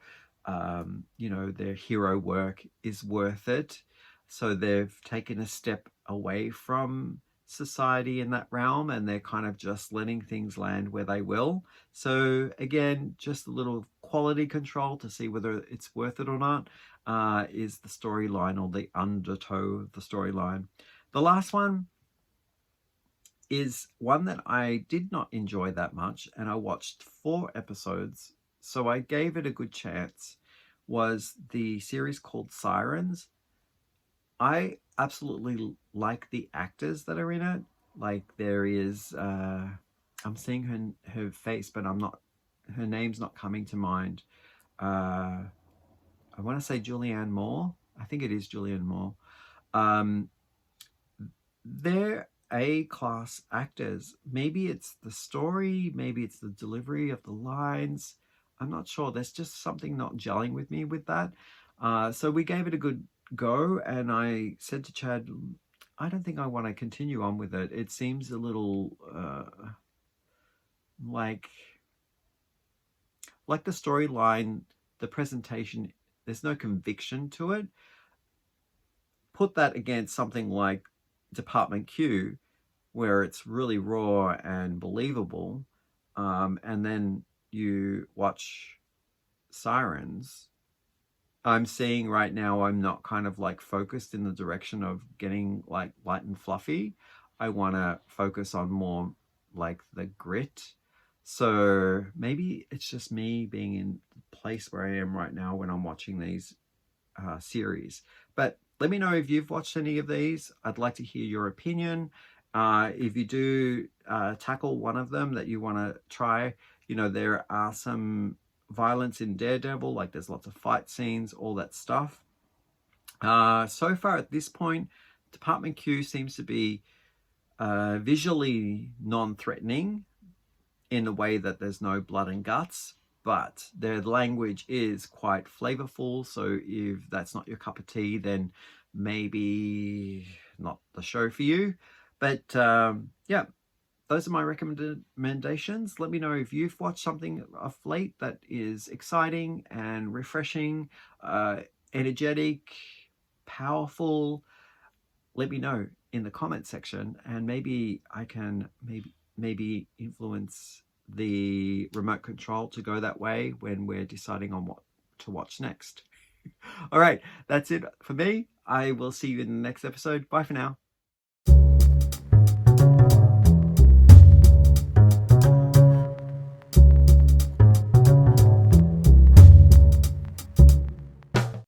you know, their hero work is worth it. So they've taken a step away from society in that realm, and they're kind of just letting things land where they will. So again, just a little quality control to see whether it's worth it or not, is the storyline, or the undertow of the storyline. The last one is one that I did not enjoy that much, and I watched 4 episodes, so I gave it a good chance, was the series called Sirens. I absolutely like the actors that are in it. Like there is, I'm seeing her face, but her name's not coming to mind. I want to say Julianne Moore. I think it is Julianne Moore. They're A-class actors. Maybe it's the story, maybe it's the delivery of the lines. I'm not sure. There's just something not gelling with me with that. So we gave it a good go, and I said to Chad, I don't think I want to continue on with it. It seems a little like the storyline, the presentation, there's no conviction to it. Put that against something like Department Q, where it's really raw and believable, and then you watch Sirens. I'm seeing right now I'm not kind of like focused in the direction of getting like light and fluffy. I want to focus on more like the grit. So maybe it's just me being in the place where I am right now when I'm watching these series. But let me know if you've watched any of these. I'd like to hear your opinion. If you do tackle one of them that you want to try, you know, there are some violence in Daredevil, like there's lots of fight scenes, all that stuff. So far at this point, Department Q seems to be visually non-threatening in the way that there's no blood and guts, but their language is quite flavorful. So if that's not your cup of tea, then maybe not the show for you. But yeah, those are my recommendations. Let me know if you've watched something of late that is exciting and refreshing, energetic, powerful. Let me know in the comment section, and maybe I can maybe influence the remote control to go that way when we're deciding on what to watch next. All right, that's it for me. I will see you in the next episode. Bye for now.